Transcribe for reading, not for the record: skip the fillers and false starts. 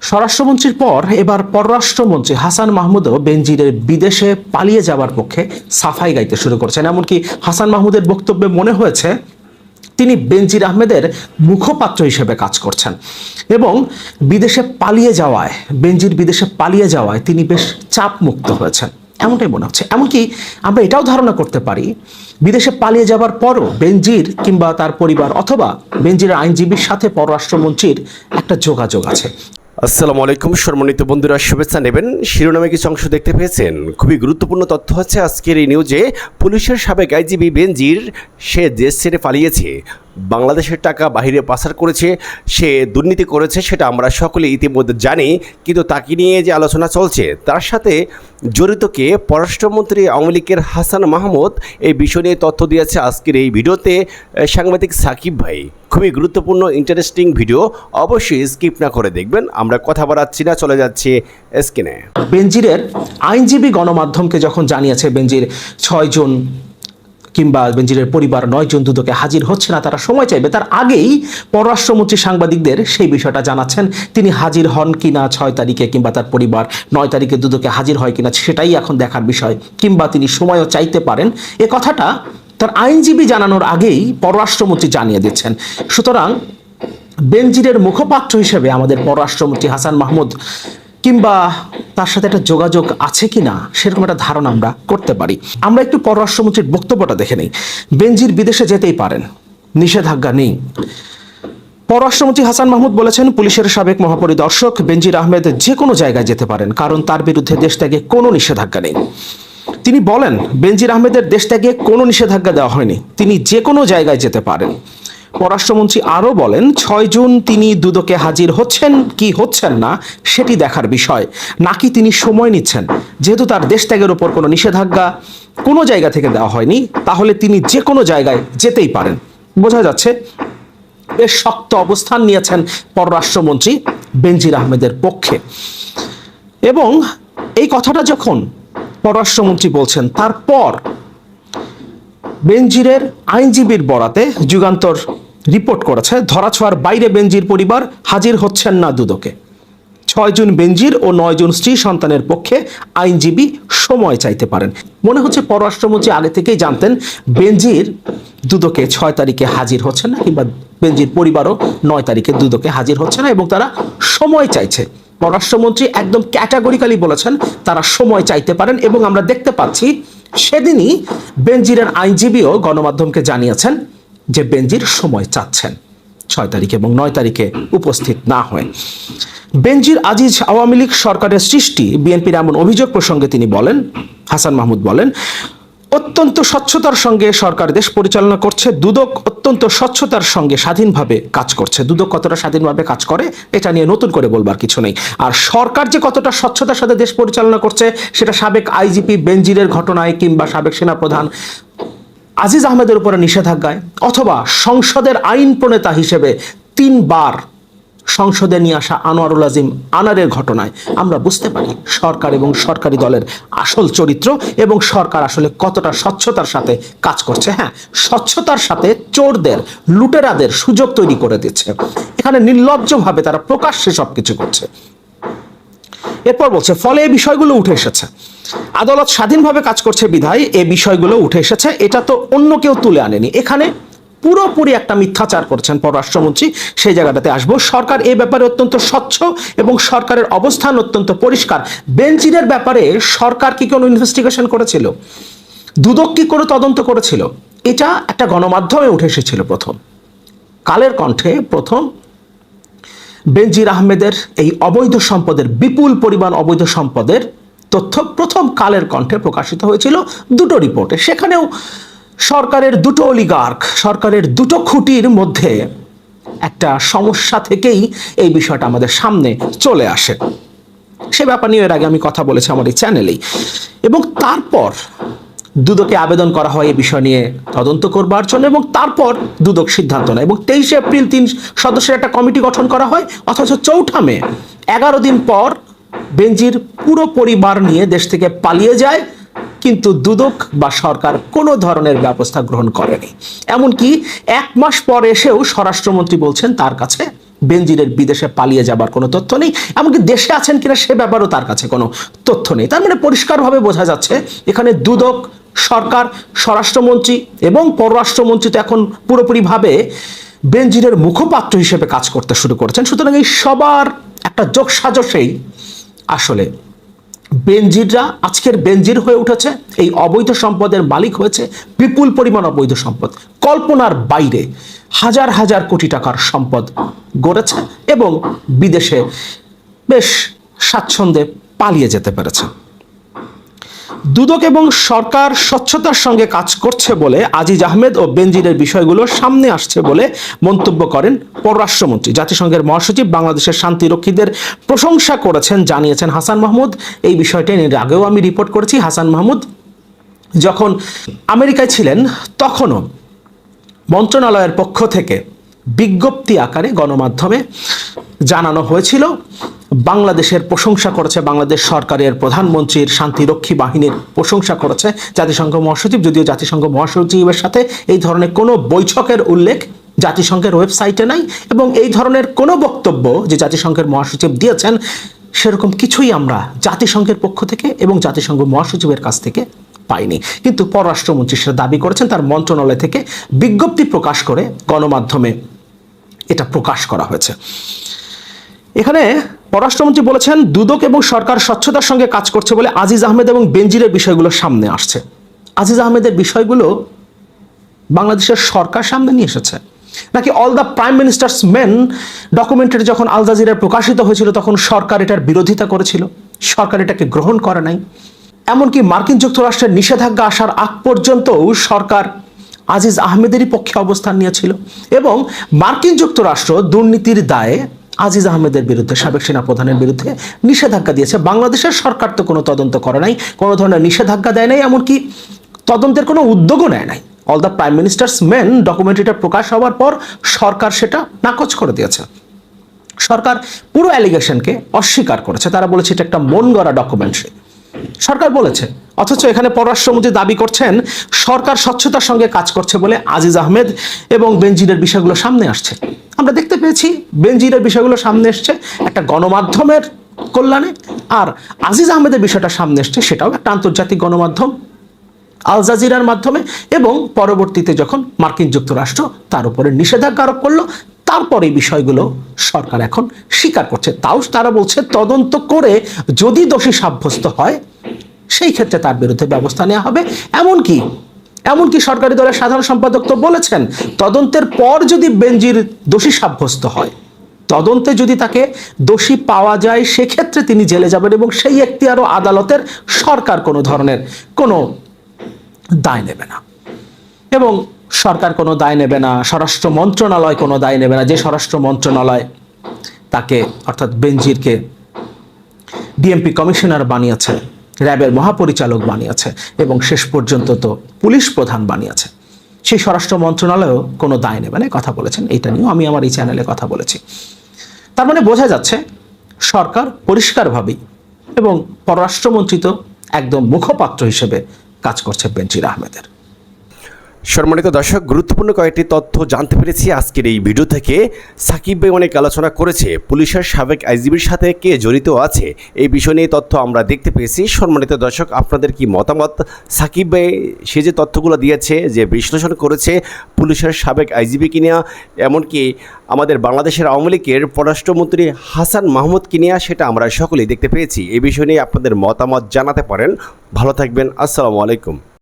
স্বরাষ্ট্রমন্ত্রীর পর এবার পররাষ্ট্রমন্ত্রী হাসান মাহমুদও বেনজিরের বিদেশে পালিয়ে যাবার পক্ষে সাফাই গাইতে শুরু করেছেন। এমনকি হাসান মাহমুদের বক্তব্যে মনে হয়েছে তিনি বেনজির আহমেদের মুখপাত্র হিসেবে কাজ করছেন এবং বেনজির বিদেশে পালিয়ে যাওয়ায় তিনি বেশ চাপ মুক্ত হয়েছেন এমনটাই মনে হচ্ছে। এমনকি আমরা এটাও ধারণা করতে পারি বিদেশে পালিয়ে যাবার পরও বেনজির কিংবা তার পরিবার অথবা বেনজিরের আইনজীবীর সাথে পররাষ্ট্রমন্ত্রীর একটা যোগাযোগ আছে। আসসালামু আলাইকুম সম্মানিত বন্ধুরা, শুভেচ্ছা নেবেন। শিরোনামে কিছু অংশ দেখতে পেয়েছেন। খুবই গুরুত্বপূর্ণ তথ্য হচ্ছে আজকের এই নিউজে। পুলিশের সাবেক আইজিবি বেনজির সে দেশ ছেড়ে পালিয়েছে, বাংলাদেশের টাকা বাহিরে পাচার করেছে, সে দুর্নীতি করেছে, সেটা আমরা সকলে ইতিমধ্যে জানি। কিন্তু তাকে নিয়ে যে আলোচনা চলছে তার সাথে জড়িত কে? পররাষ্ট্রমন্ত্রী আওয়ামী লীগের হাসান মাহমুদ এই বিষয় নিয়ে তথ্য দিয়েছে আজকের এই ভিডিওতে সাংবাদিক সাকিব ভাই। খুবই গুরুত্বপূর্ণ ইন্টারেস্টিং ভিডিও, অবশ্যই স্কিপ না করে দেখবেন। আমরা কথা বাড়াচ্ছি না, চলে যাচ্ছে স্ক্রিনে। বেনজিরের আইনজীবী গণমাধ্যমকে যখন জানিয়েছে বেনজির 6 জুন কিংবা বেনজিরের পরিবার 9 জুন দুদকে হাজির হচ্ছে না, তারা সময় চাইবে, তার আগেই পররাষ্ট্রমন্ত্রী সাংবাদিকদের সেই বিষয়টা জানাচ্ছেন। তিনি হাজির হন কিনা 6 তারিখে কিংবা তার পরিবার 9 তারিখে দুদকে হাজির হয় কিনা সেটাই এখন দেখার বিষয়, কিংবা তিনি সময়ও চাইতে পারেন। এ কথাটা তার আইনজীবী জানানোর আগেই পররাষ্ট্রমন্ত্রী জানিয়ে দিচ্ছেন। সুতরাং বেনজিরের মুখপাত্র হিসেবে আমাদের পররাষ্ট্রমন্ত্রী হাসান মাহমুদ কিংবা তার সাথে একটা যোগাযোগ আছে কিনা সেরকম একটা ধারণা আমরা করতে পারি। আমরা একটু পররাষ্ট্রমন্ত্রীর বক্তব্যটা দেখে নেই। বেনজির বিদেশে যেতেই পারেন, নিষেধাজ্ঞা নেই। পররাষ্ট্রমন্ত্রী হাসান মাহমুদ বলেছেন, পুলিশের সাবেক মহাপরিদর্শক বেনজির আহমেদ যে কোনো জায়গায় যেতে পারেন, কারণ তার বিরুদ্ধে দেশ ত্যাগে কোনো নিষেধাজ্ঞা নেই। তিনি বলেন, বেনজির আহমেদের দেশ ত্যাগে কোনো নিষেধাজ্ঞা দেওয়া হয়নি, তিনি যে কোনো জায়গায় যেতে পারেন। পররাষ্ট্রমন্ত্রী আরও বলেন, 6 জুন তিনি দুদকে হাজির হচ্ছেন কি হচ্ছেন না সেটি দেখার বিষয়, নাকি তিনি সময় নিচ্ছেন। যেহেতু তার দেশ ত্যাগের উপর কোনো নিষেধাজ্ঞা কোনো জায়গা থেকে দেওয়া হয়নি, তাহলে তিনি যে কোনো জায়গায় যেতেই পারেন। বোঝা যাচ্ছে বেশ শক্ত অবস্থান নিয়েছেন পররাষ্ট্রমন্ত্রী বেনজির আহমেদের পক্ষে। এবং এই কথাটা যখন পররাষ্ট্রমন্ত্রী বলছেন, তারপর বেনজিরের আইনজীবীর বরাতে যুগান্তর রিপোর্ট করেছে, ধরাছোঁয়ার বাইরে বেনজির পরিবার হাজির হচ্ছেন না দুদকে। 6 জুন বেনজির ও 9 জুন স্ত্রী সন্তানের পক্ষে আইনজীবী সময় চাইতে পারেন। মনে হচ্ছে পররাষ্ট্রমন্ত্রী আগে থেকেই জানতেন বেনজির দুদকে 6 তারিখে হাজির হচ্ছেন না, কিংবা বেনজির পরিবারও 9 তারিখে দুদকে হাজির হচ্ছে না এবং তারা সময় চাইছে। পররাষ্ট্রমন্ত্রী একদম ক্যাটাগরিক্যালি বলেছেন তারা সময় চাইতে পারেন। এবং আমরা দেখতে পাচ্ছি সেদিনই বেনজিরের আইনজীবীও গণমাধ্যমকে জানিয়েছেন যে বেনজির সময় চাচ্ছেন 6 তারিখ এবং 9 তারিখে উপস্থিত না হয়। বেনজির আজিজ আওয়ামী লীগ সরকারের সৃষ্টি, বিএনপির এমন অভিযোগ প্রসঙ্গে তিনি বলেন, হাসান মাহমুদ বলেন, অত্যন্ত স্বচ্ছতার সঙ্গে সরকার দেশ পরিচালনা করছে, দুদক অত্যন্ত স্বচ্ছতার সঙ্গে স্বাধীনভাবে কাজ করছে। দুদক কতটা স্বাধীনভাবে কাজ করে এটা নিয়ে নতুন করে বলবার কিছু নেই। আর সরকার যে কতটা স্বচ্ছতার সাথে দেশ পরিচালনা করছে সেটা সাবেক আইজিপি বেনজিরের ঘটনায় কিংবা সাবেক সেনাপ্রধান আজিজ আহমেদের উপরে নিষেধাজ্ঞায় অথবা সংসদের আইন প্রণেতা হিসেবে 3 বার সংসদে নিয়ে আসা আনোয়ারুল আজিম আনারের ঘটনায় আমরা বুঝতে পারি সরকার এবং সরকারি দলের আসল চরিত্র এবং সরকার আসলে কতটা স্বচ্ছতার সাথে কাজ করছে। হ্যাঁ, স্বচ্ছতার সাথে চোরদের, লুটেরাদের সুযোগ তৈরি করে দিচ্ছে। এখানে নির্লজ্জভাবে তারা প্রকাশ্যে সবকিছু করছে। এরপর বলছে, ফলে এই বিষয়গুলো উঠে এসেছে। আদালত স্বাধীনভাবে কাজ করছে বিধায় এই বিষয়গুলো উঠে এসেছে, এটা তো অন্য কেউ তুলে আনেনি। এখানে পুরোপুরি একটা মিথ্যাচার করছেন পররাষ্ট্রমন্ত্রী, সেই জায়গাটাতে আসবো। সরকার এই ব্যাপারে অত্যন্ত স্বচ্ছ এবং সরকারের অবস্থান অত্যন্ত পরিষ্কার। বেনজিরের ব্যাপারে সরকার কি কোনো ইনভেস্টিগেশন করেছিল? দুদক কি কোনো তদন্ত করেছিল? এটা একটা গণমাধ্যমে উঠে এসেছিল প্রথম, কালের কণ্ঠে প্রথম বেনজির আহমেদের এই অবৈধ সম্পদের, বিপুল পরিমাণ অবৈধ সম্পদের তথ্য প্রথম কালের কণ্ঠে প্রকাশিত হয়েছিল 2টো রিপোর্টে। সেখানেও সরকারের 2টো অলিগার্ক, সরকারের 2টো খুঁটির মধ্যে একটা সমস্যা থেকেই এই বিষয়টা আমাদের সামনে চলে আসে। সে ব্যাপার নিয়ে এর আগে আমি কথা বলেছি আমার এই চ্যানেলেই। এবং তারপর দুদকে আবেদন করা হয় এই বিষয় নিয়ে তদন্ত করবার জন্য এবং তারপর দুদক সিদ্ধান্ত নেয় এবং 23 এপ্রিল 3 সদস্যের একটা কমিটি গঠন করা হয়। অথচ 4 মে 11 দিন পর বেনজির পুরো পরিবার নিয়ে দেশ থেকে পালিয়ে যায়, কিন্তু দুদক বা সরকার কোনো ধরনের ব্যবস্থা গ্রহণ করেনি। এমনকি 1 মাস পর এসেও স্বরাষ্ট্রমন্ত্রী বলছেন তার কাছে বেনজিরের বিদেশে পালিয়ে যাবার কোনো তথ্য নেই, এমনকি দেশে আছেন কিনা সে ব্যাপারেও তার কাছে কোনো তথ্য নেই। তার মানে পরিষ্কারভাবে বোঝা যাচ্ছে এখানে দুদক, সরকার, স্বরাষ্ট্রমন্ত্রী এবং পররাষ্ট্রমন্ত্রী তো এখন পুরোপুরিভাবে বেনজিরের মুখপাত্র হিসেবে কাজ করতে শুরু করেছেন। সুতরাং এই সবার একটা যোগসাজশেই আসলে বেনজিররা আজকের বেনজির হয়ে উঠেছে, এই অবৈধ সম্পদের মালিক হয়েছে, বিপুল পরিমাণ অবৈধ সম্পদ, কল্পনার বাইরে হাজার হাজার কোটি টাকার সম্পদ গড়েছে এবং বিদেশে বেশ স্বাচ্ছন্দ্যে পালিয়ে যেতে পেরেছে। দুদক এবং সরকার স্বচ্ছতার সঙ্গে কাজ করছে বলে আজিজ আহমেদ ও বেনজিরের বিষয়গুলো সামনে আসছে বলে মন্তব্য করেন পররাষ্ট্রমন্ত্রী। জাতিসংঘের মহাসচিব বাংলাদেশের শান্তিরক্ষীদের প্রশংসা করেছেন, জানিয়েছেন হাসান মাহমুদ। এই বিষয়টা এর আগেও আমি রিপোর্ট করেছি। হাসান মাহমুদ যখন আমেরিকায় ছিলেন তখনও মন্ত্রণালয়ের পক্ষ থেকে বিজ্ঞপ্তি আকারে গণমাধ্যমে জানানো হয়েছিল, বাংলাদেশের প্রশংসা করেছে, বাংলাদেশ সরকারের প্রধানমন্ত্রীর শান্তিরক্ষী বাহিনীর প্রশংসা করেছে জাতিসংঘ মহাসচিব। যদিও জাতিসংঘ মহাসচিবের সাথে এই ধরনের কোনো বৈঠকের উল্লেখ জাতিসংঘের ওয়েবসাইটে নাই এবং এই ধরনের কোনো বক্তব্য যে জাতিসংঘের মহাসচিব দিয়েছেন সেরকম কিছুই আমরা জাতিসংঘের পক্ষ থেকে এবং জাতিসংঘ মহাসচিবের কাছ থেকে পাইনি। কিন্তু পররাষ্ট্রমন্ত্রী সেটা দাবি করেছেন, তার মন্ত্রণালয় থেকে বিজ্ঞপ্তি প্রকাশ করে গণমাধ্যমে এটা প্রকাশ করা হয়েছে। এখানে পররাষ্ট্রমন্ত্রী বলেছেন দুদক এবং সরকার স্বচ্ছতার সঙ্গে কাজ করছে বলে আজিজ আহমেদ এবং বেনজিরের বিষয়গুলো সামনে আসছে। আজিজ আহমেদের বিষয়গুলো বাংলাদেশের সরকার সামনে নিয়ে এসেছে নাকি all the prime minister's main documentary যখন আল জাজিরায় প্রকাশিত হয়েছিল তখন সরকার এটার বিরোধিতা করেছিল, সরকার এটাকে গ্রহণ করে নাই। এমনকি মার্কিন যুক্তরাষ্ট্রের নিষেধাজ্ঞা আসার আগ পর্যন্তও সরকার আজিজ আহমেদেরই পক্ষে অবস্থান নিয়েছিল এবং মার্কিন যুক্তরাষ্ট্র দুর্নীতির দায়ে আজিজ আহমেদের বিরুদ্ধে, সাবেক সেনাপ্রধানের বিরুদ্ধে নিষেধাজ্ঞা দিয়েছে। বাংলাদেশের সরকার তো কোনো তদন্ত করে নাই, কোনো ধরনের নিষেধাজ্ঞা দেয় নাই, এমনকি তদন্তের কোনো উদ্যোগও নেয় নাই। All the prime minister's men ডকুমেন্টারিটা প্রকাশ হওয়ার পর সরকার সেটা নাকচ করে দিয়েছে। সরকার পুরো অ্যালিগেশনকে অস্বীকার করেছে, তারা বলেছে এটা একটা মন গড়া ডকুমেন্টারি, সরকার বলেছে। অথচ এখানে পররাষ্ট্রমন্ত্রী দাবি করছেন সরকার স্বচ্ছতার সঙ্গে কাজ করছে বলে আজিজ আহমেদ এবং বেনজিরের বিষয়গুলো সামনে আসছে। আমরা দেখতে পেয়েছি বেনজিরের বিষয়গুলো সামনে এসছে একটা গণমাধ্যমের কল্যাণে, আর আজিজ আহমেদের বিষয়টা সামনে এসছে সেটাও একটা আন্তর্জাতিক গণমাধ্যম আল জাজিরার মাধ্যমে, এবং পরবর্তীতে যখন মার্কিন যুক্তরাষ্ট্র তার উপরে নিষেধাজ্ঞা আরোপ করলো তারপর এই বিষয়গুলো সরকার এখন স্বীকার করছে। তাও তারা বলছে তদন্ত করে যদি দোষী সাব্যস্ত হয় সেই ক্ষেত্রে তার বিরুদ্ধে ব্যবস্থা নেওয়া হবে। এমনকি সরকারি দলের সাধারণ সম্পাদক তো বলেছেন তদন্তের পর যদি বেনজির দোষী সাব্যস্ত হয়, তদন্তে যদি তাকে দোষী পাওয়া যায় সেক্ষেত্রে তিনি জেলে যাবেন এবং সেই এখতিয়ারও আদালতের, সরকার কোনো ধরনের কোনো দায় নেবে না এবং সরকার কোনো দায় নেবে না, স্বরাষ্ট্র মন্ত্রণালয় কোনো দায় নেবে না। যে স্বরাষ্ট্র মন্ত্রণালয় তাকে অর্থাৎ বেনজিরকে ডিএমপি কমিশনার বানিয়েছে, র্যাবের মহাপরিচালক বানিয়েছে এবং শেষ পর্যন্ত তো পুলিশ প্রধান বানিয়েছে, সেই স্বরাষ্ট্র মন্ত্রণালয়ও কোনো দায় নেবে না, কথা বলেছেন। এইটা নিয়েও আমি আমার এই চ্যানেলে কথা বলেছি। তার মানে বোঝা যাচ্ছে সরকার পরিষ্কারভাবেই এবং পররাষ্ট্রমন্ত্রী তো একদম মুখপাত্র হিসেবে কাজ করছে বেনজির আহমেদের। সম্মানিত দর্শক, গুরুত্বপূর্ণ কয়েকটি তথ্য জানতে পেরেছি আজকের এই ভিডিও থেকে। সাকিব ভাই অনেক আলোচনা করেছে পুলিশের সাবেক আইজিবির সাথে কে জড়িত আছে, এই বিষয় নিয়ে তথ্য আমরা দেখতে পেয়েছি। সম্মানিত দর্শক, আপনাদের কি মতামত? সাকিব ভাই সে যে তথ্যগুলো দিয়েছে, যে বিশ্লেষণ করেছে পুলিশের সাবেক আইজিবিকে নিয়ে, এমনকি আমাদের বাংলাদেশের আওয়ামী লীগের পররাষ্ট্রমন্ত্রী হাসান মাহমুদকে নিয়ে, সেটা আমরা সকলেই দেখতে পেয়েছি। এই বিষয় নিয়ে আপনাদের মতামত জানাতে পারেন। ভালো থাকবেন, আসসালামু আলাইকুম।